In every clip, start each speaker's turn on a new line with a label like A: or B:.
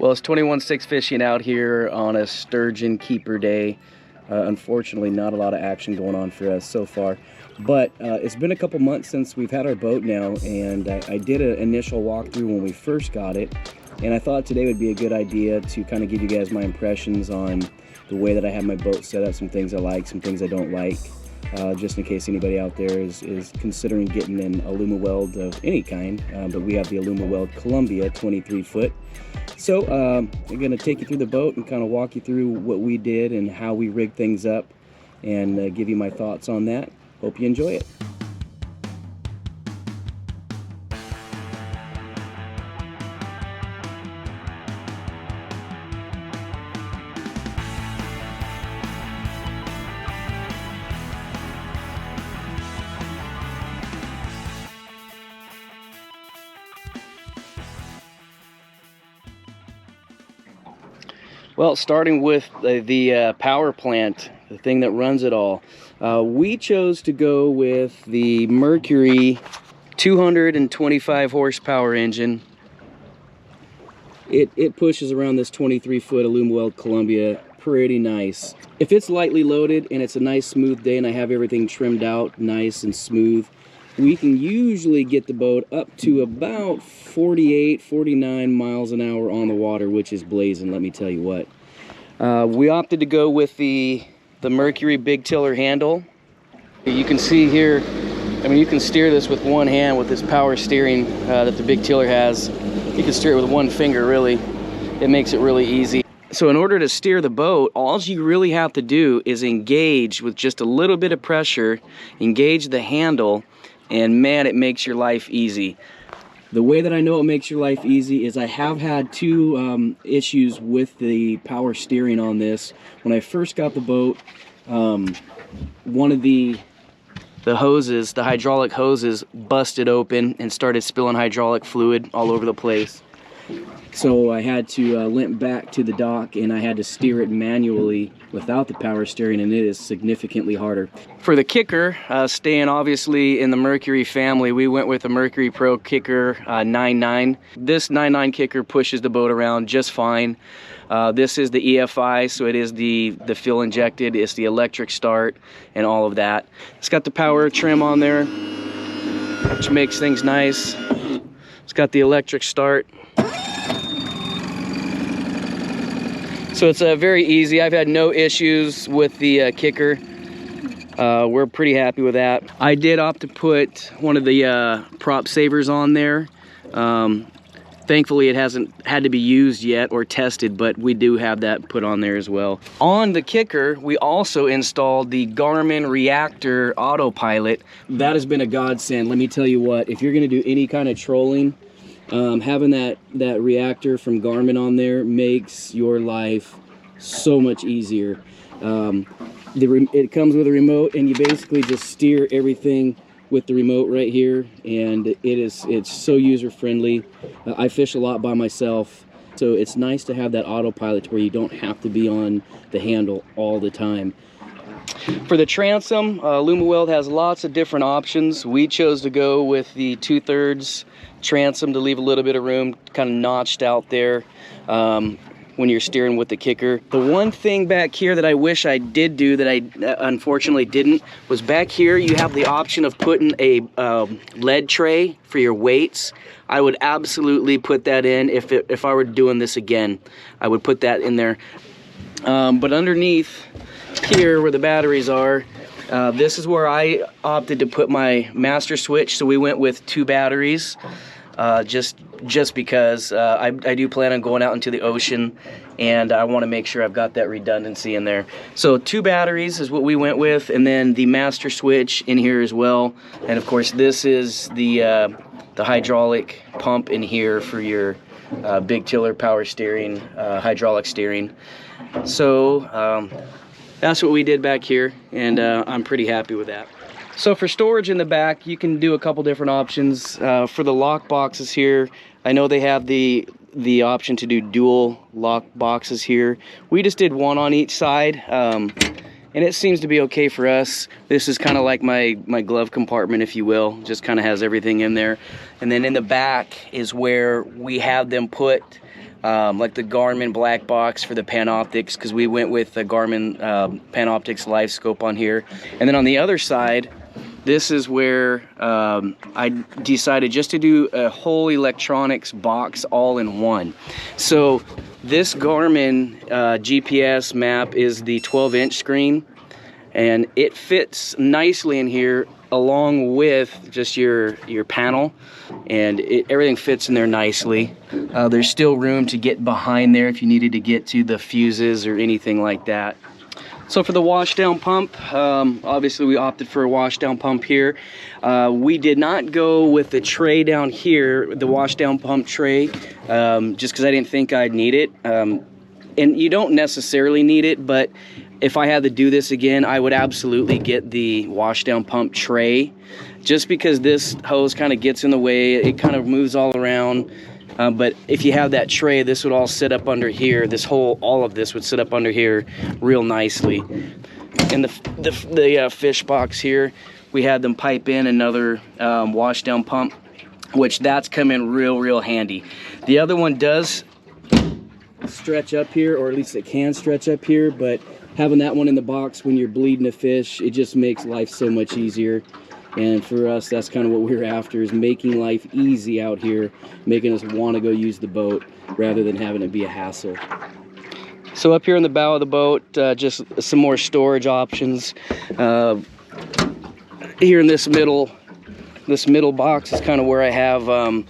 A: Well, it's 21-6 fishing out here on a sturgeon keeper day. Unfortunately, not a lot of action going on for us so far. But it's been a couple months since we've had our boat now, and I did an initial walkthrough when we first got it. And I thought today would be a good idea to kind of give you guys my impressions on the way that I have my boat set up, some things I like, some things I don't like. Just in case anybody out there is considering getting an Alumaweld of any kind, but we have the Alumaweld Columbia 23 foot. So I'm going to take you through the boat and kind of walk you through what we did and how we rigged things up, and give you my thoughts on that. Hope you enjoy it. Well, starting with the power plant, the thing that runs it all, we chose to go with the Mercury 225 horsepower engine. It pushes around this 23 foot Alumaweld Columbia pretty nice. If it's lightly loaded and it's a nice smooth day and I have everything trimmed out nice and smooth, we can usually get the boat up to about 48, 49 miles an hour on the water, which is blazing, let me tell you what. We opted to go with the Mercury big tiller handle. You can see here, I mean, you can steer this with one hand with this power steering that the big tiller has. You can steer it with one finger, really. It makes it really easy. So in order to steer the boat, all you really have to do is engage with just a little bit of pressure, engage the handle, and man, it makes your life easy. The way that I know it makes your life easy is I have had two issues with the power steering on this. When I first got the boat, one of the hoses, the hydraulic hoses, busted open and started spilling hydraulic fluid all over the place. So I had to limp back to the dock, and I had to steer it manually without the power steering, and it is significantly harder. For the kicker, staying obviously in the Mercury family, we went with a Mercury Pro kicker 9.9. This 9.9 kicker pushes the boat around just fine. This is the EFI, so it is the fuel injected, it's the electric start and all of that. It's got the power trim on there, which makes things nice. It's got the electric start. So it's very easy. I've had no issues with the kicker. We're pretty happy with that. I did opt to put one of the prop savers on there. Thankfully it hasn't had to be used yet or tested, but we do have that put on there as well. On the kicker, we also installed the Garmin Reactor autopilot. That has been a godsend. Let me tell you what, if you're gonna do any kind of trolling, having that reactor from Garmin on there makes your life so much easier. It comes with a remote, and you basically just steer everything with the remote right here, and it's so user friendly. I fish a lot by myself, so it's nice to have that autopilot where you don't have to be on the handle all the time. For the transom, Alumaweld has lots of different options. We chose to go with the 2/3 transom to leave a little bit of room, kind of notched out there when you're steering with the kicker. The one thing back here that I wish I did do that I unfortunately didn't was back here you have the option of putting a lead tray for your weights. I would absolutely put that in if I were doing this again. I would put that in there. But underneath here where the batteries are, this is where I opted to put my master switch. So we went with 2 batteries, just because I do plan on going out into the ocean, and I want to make sure I've got that redundancy in there. So 2 batteries is what we went with, and then the master switch in here as well. And of course this is the hydraulic pump in here for your big tiller power steering, hydraulic steering. So that's what we did back here, and I'm pretty happy with that. So for storage in the back, you can do a couple different options. For the lock boxes here, I know they have the option to do dual lock boxes here. We just did one on each side, and it seems to be okay for us. This is kind of like my glove compartment, if you will. Just kind of has everything in there. And then in the back is where we have them put like the Garmin black box for the Panoptics, because we went with the Garmin Panoptics live scope on here. And then on the other side, this is where I decided just to do a whole electronics box all in one. So this Garmin GPS map is the 12-inch screen, and it fits nicely in here along with just your panel, and everything fits in there nicely. There's still room to get behind there if you needed to get to the fuses or anything like that. So for the washdown pump, obviously we opted for a washdown pump here. We did not go with the tray down here, the washdown pump tray, just because I didn't think I'd need it. And you don't necessarily need it, but if I had to do this again, I would absolutely get the washdown pump tray, just because this hose kind of gets in the way. It kind of moves all around. But if you have that tray, this would all sit up under here. All of this would sit up under here real nicely. And the fish box here, we had them pipe in another washdown pump, which that's come in real handy. The other one does stretch up here, or at least it can stretch up here, but having that one in the box when you're bleeding a fish, it just makes life so much easier. And for us, that's kind of what we're after, is making life easy out here, making us want to go use the boat rather than having it be a hassle. So up here in the bow of the boat, just some more storage options. Here in this middle box is kind of where I have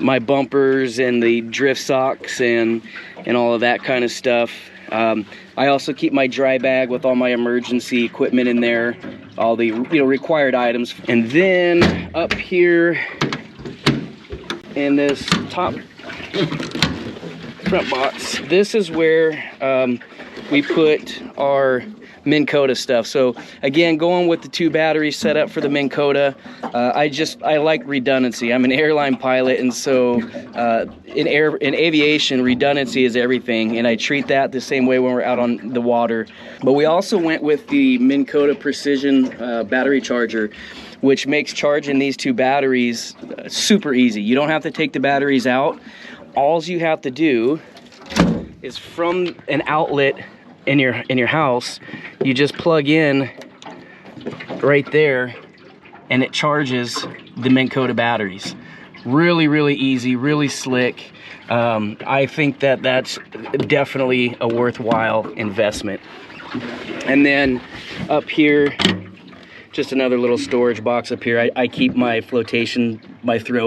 A: my bumpers and the drift socks and all of that kind of stuff. I also keep my dry bag with all my emergency equipment in there, all the required items. And then up here in this top front box, this is where we put our Minn Kota stuff. So again, going with the 2 batteries set up for the Minn Kota, I like redundancy. I'm an airline pilot, and so in aviation, redundancy is everything, and I treat that the same way when we're out on the water. But we also went with the Minn Kota Precision battery charger, which makes charging these 2 batteries super easy. You don't have to take the batteries out. All you have to do is, from an outlet in your house, you just plug in right there and it charges the Minn Kota batteries. Really easy, really slick. I think that's definitely a worthwhile investment. And then up here, just another little storage box up here. I keep my throw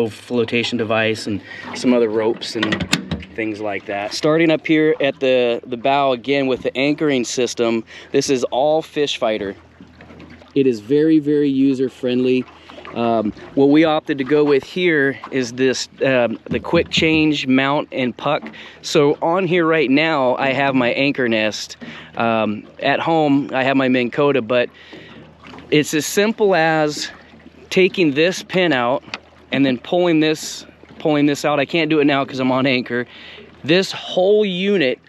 A: flotation device and some other ropes and things like that. Starting up here at the bow again with the anchoring system, this is all fish fighter. It is very user friendly. What we opted to go with here is this the quick change mount and puck. So on here right now I have my anchor nest. At home I have my Minn Kota, but it's as simple as taking this pin out and then pulling this out. I can't do it now because I'm on anchor. This whole unit,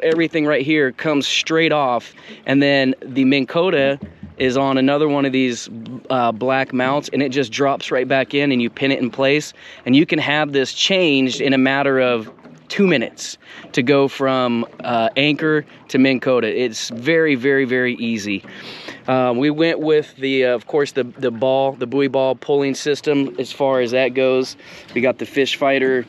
A: everything right here comes straight off, and then the Minn Kota is on another one of these black mounts, and it just drops right back in, and you pin it in place, and you can have this changed in a matter of 2 minutes to go from anchor to Minn Kota. It's very easy. We went with of course the buoy ball pulling system. As far as that goes, we got the fish fighter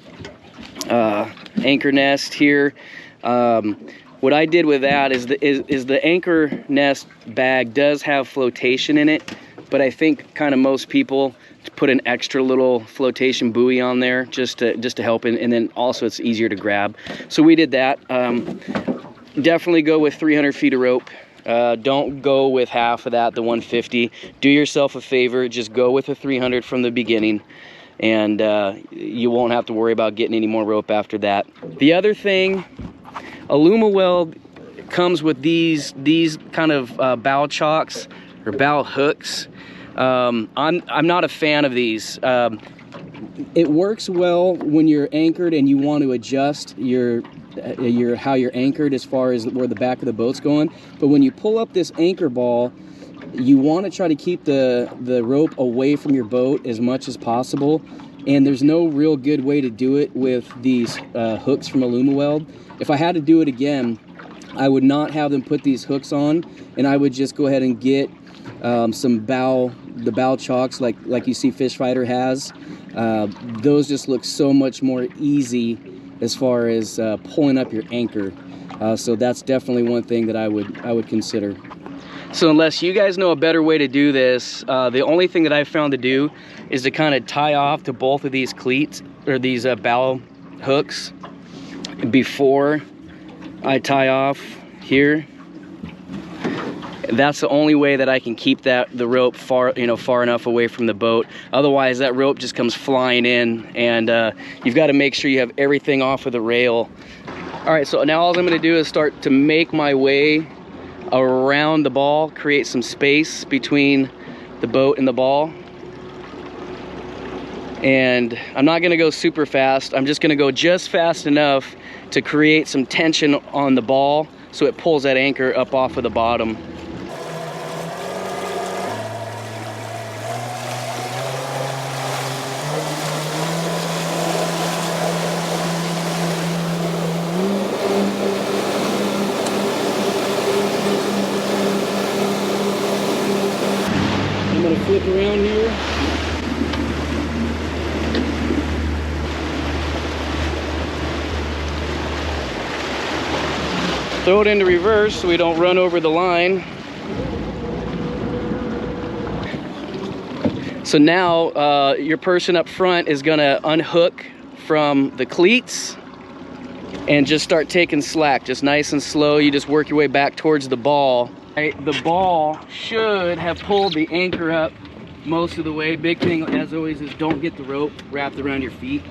A: anchor nest here. What I did with that is the anchor nest bag does have flotation in it, but I think kind of most people put an extra little flotation buoy on there just to help, and then also it's easier to grab. So we did that. Definitely go with 300 feet of rope. Don't go with half of that, the 150. Do yourself a favor, just go with the 300 from the beginning, and you won't have to worry about getting any more rope after that. The other thing, Alumaweld comes with these kind of bow chocks or bow hooks. I'm not a fan of these. It works well when you're anchored and you want to adjust how you're anchored as far as where the back of the boat's going. But when you pull up this anchor ball, you want to try to keep the rope away from your boat as much as possible. and there's no real good way to do it with these hooks from Alumaweld. If I had to do it again, I would not have them put these hooks on, and I would just go ahead and get the bow chocks like you see Fish Fighter has. Those just look so much more easy as far as pulling up your anchor. So that's definitely one thing that I would consider. So unless you guys know a better way to do this, the only thing that I've found to do is to kind of tie off to both of these cleats, or these bow hooks, before I tie off here. That's the only way that I can keep the rope far enough away from the boat. Otherwise, that rope just comes flying in, and you've got to make sure you have everything off of the rail. All right, so now all I'm going to do is start to make my way around the ball, create some space between the boat and the ball. And I'm not going to go super fast. I'm just going to go just fast enough to create some tension on the ball so it pulls that anchor up off of the bottom. I'm going to flip around here. Throw it into reverse so we don't run over the line. So now your person up front is going to unhook from the cleats and just start taking slack, just nice and slow. You just work your way back towards the ball. Right, the ball should have pulled the anchor up most of the way. Big thing, as always, is don't get the rope wrapped around your feet.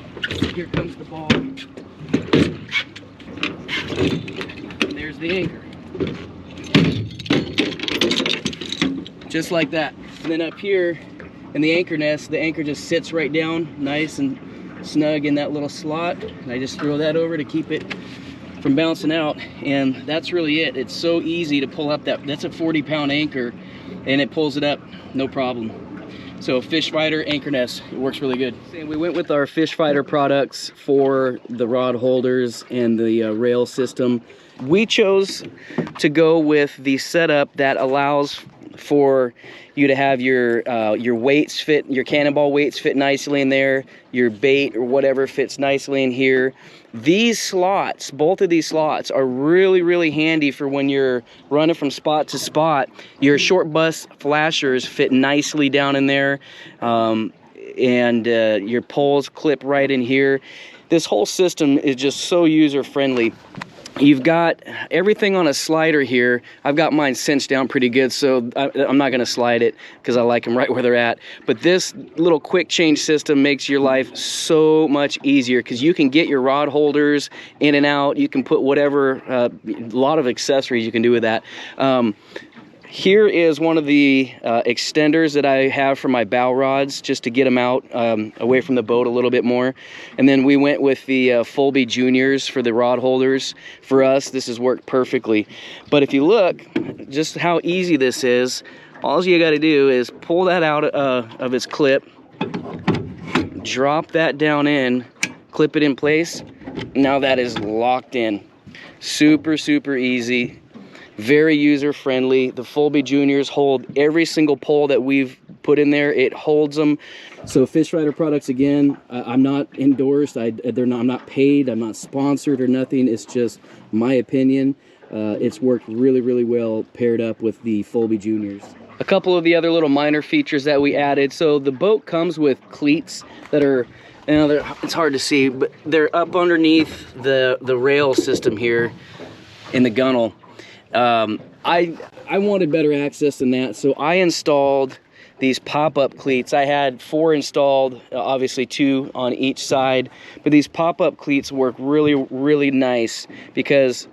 A: Here comes the ball. There's the anchor. Just like that. And then up here in the anchor nest, the anchor just sits right down nice and snug in that little slot. And I just throw that over to keep it from bouncing out, and that's really it. It's so easy to pull up that's a 40-pound anchor, and it pulls it up no problem. So Fish Fighter anchor nest, it works really good. And we went with our Fish Fighter products for the rod holders and the rail system. We chose to go with the setup that allows for you to have your weights fit, your cannonball weights fit nicely in there, your bait or whatever fits nicely in here. These slots, both of these slots, are really, really handy for when you're running from spot to spot. Your short bus flashers fit nicely down in there, and your poles clip right in here. This whole system is just so user-friendly. You've got everything on a slider here. I've got mine cinched down pretty good, so I'm not going to slide it because I like them right where they're at. But this little quick change system makes your life so much easier because you can get your rod holders in and out. You can put whatever, a lot of accessories you can do with that. Here is one of the extenders that I have for my bow rods, just to get them out away from the boat a little bit more. And then we went with the Fulby Juniors for the rod holders. For us, this has worked perfectly. But if you look just how easy this is, all you got to do is pull that out of its clip, drop that down in, clip it in place. Now that is locked in. Super, super easy. Very user-friendly. The Fulby Juniors hold every single pole that we've put in there. It holds them. So Fish Fighter products, again, I'm not endorsed. I'm not paid. I'm not sponsored or nothing. It's just my opinion. It's worked really, really well paired up with the Fulby Juniors. A couple of the other little minor features that we added. So the boat comes with cleats that are, it's hard to see, but they're up underneath the rail system here in the gunnel. I wanted better access than that, so I installed these pop-up cleats. I had 4 installed, obviously 2 on each side, but these pop-up cleats work really, really nice because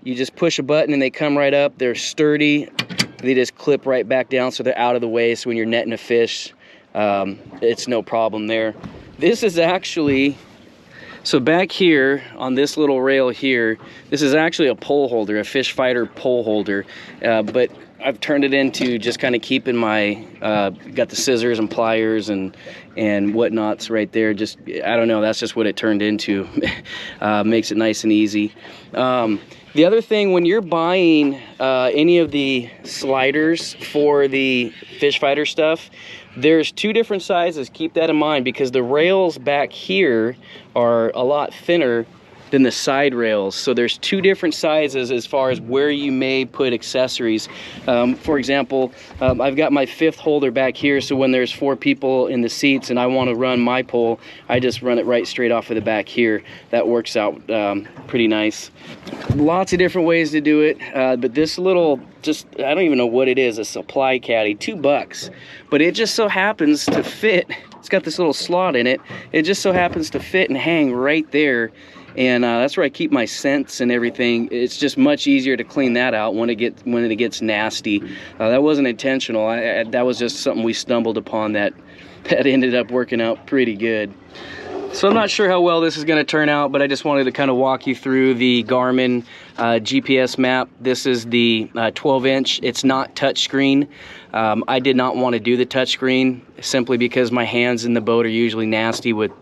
A: you just push a button and they come right up. They're sturdy. They just clip right back down so they're out of the way, so when you're netting a fish, it's no problem there. This is actually... So back here on this little rail here, this is actually a pole holder, a Fish Fighter pole holder. But I've turned it into just kind of keeping my, got the scissors and pliers and whatnots right there. Just, I don't know, that's just what it turned into. Makes it nice and easy. The other thing, when you're buying any of the sliders for the fish fighter stuff, there's 2 different sizes. Keep that in mind, because the rails back here are a lot thinner than the side rails. So there's 2 different sizes as far as where you may put accessories. For example, I've got my 5th holder back here, so when there's 4 people in the seats and I want to run my pole, I just run it right straight off of the back here. That works out pretty nice. Lots of different ways to do it, but this little, just, I don't even know what it is, a supply caddy, $2, but it just so happens to fit. It's got this little slot in it. It just so happens to fit and hang right there. And that's where I keep my scents and everything. It's just much easier to clean that out when it gets nasty. That wasn't intentional. That was just something we stumbled upon that ended up working out pretty good. So I'm not sure how well this is going to turn out, but I just wanted to kind of walk you through the Garmin GPS map. This is the 12-inch. It's not touchscreen. I did not want to do the touchscreen simply because my hands in the boat are usually nasty with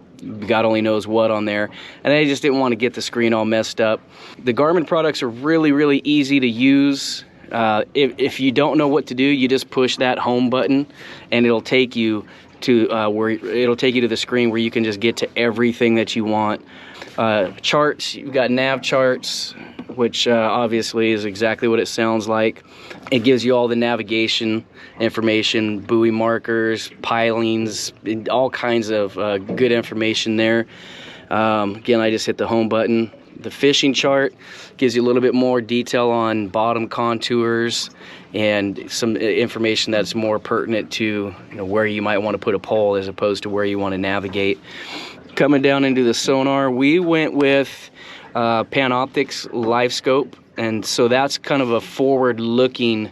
A: God only knows what on there, and I just didn't want to get the screen all messed up. The Garmin products are really, really easy to use. If you don't know what to do, you just push that home button and it'll take you to the screen where you can just get to everything that you want. Charts, you've got nav charts, which obviously is exactly what it sounds like. It gives you all the navigation information, buoy markers, pilings, all kinds of good information there. Again, I just hit the home button. The fishing chart gives you a little bit more detail on bottom contours and some information that's more pertinent to, you know, where you might want to put a pole as opposed to where you want to navigate. Coming down into the sonar, we went with Panoptic's LiveScope, and so that's kind of a forward-looking,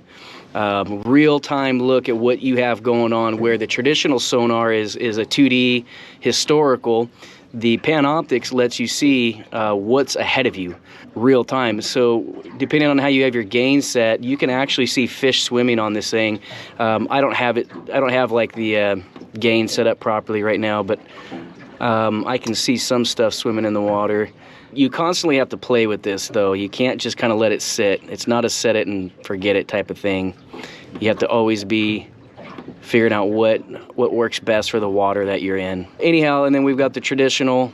A: real-time look at what you have going on, where the traditional sonar is a 2D historical. The Panoptics lets you see what's ahead of you real time. So depending on how you have your gain set, you can actually see fish swimming on this thing. I don't have like the gain set up properly right now, but I can see some stuff swimming in the water. You constantly have to play with this though. You can't just kind of let it sit. It's not a set it and forget it type of thing. You have to always be figuring out what works best for the water that you're in. Anyhow, and then we've got the traditional.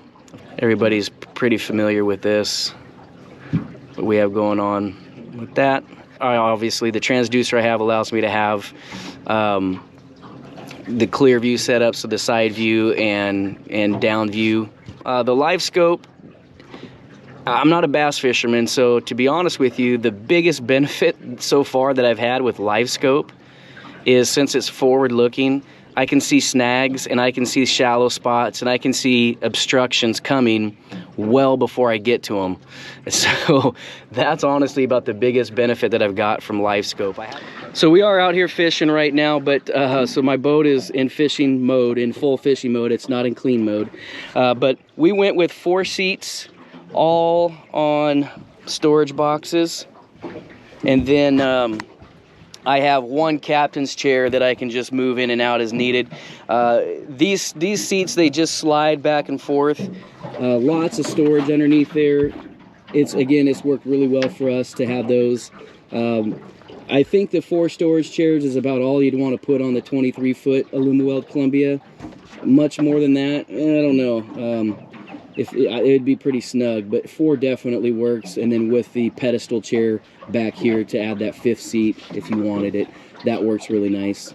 A: Everybody's pretty familiar with this, what we have going on with that. Obviously, the transducer I have allows me to have the clear view set up, so the side view and down view. The LiveScope, I'm not a bass fisherman, so to be honest with you, the biggest benefit so far that I've had with LiveScope is, since it's forward looking, I can see snags and I can see shallow spots and I can see obstructions coming well before I get to them. So that's honestly about the biggest benefit that I've got from LiveScope. So we are out here fishing right now, but so my boat is in fishing mode, in full fishing mode. It's not in clean mode. But we went with 4 seats, all on storage boxes, and then I have 1 captain's chair that I can just move in and out as needed. These seats, they just slide back and forth. Lots of storage underneath there. It's worked really well for us to have those. I think the 4 storage chairs is about all you'd want to put on the 23-foot Alumaweld Columbia. Much more than that, I don't know. It'd be pretty snug, but 4 definitely works. And then with the pedestal chair back here to add that 5th seat if you wanted it, that works really nice.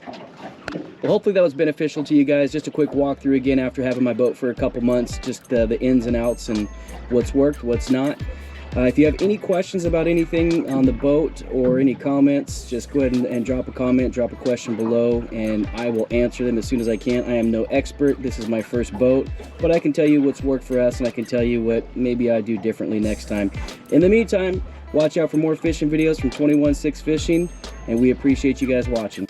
A: Well, hopefully that was beneficial to you guys. Just a quick walkthrough again after having my boat for a couple months, just the ins and outs and what's worked, what's not. If you have any questions about anything on the boat or any comments, just go ahead and drop a comment, drop a question below, and I will answer them as soon as I can. I am no expert. This is my first boat, but I can tell you what's worked for us, and I can tell you what maybe I do differently next time. In the meantime, watch out for more fishing videos from 21/6 Fishing, and we appreciate you guys watching.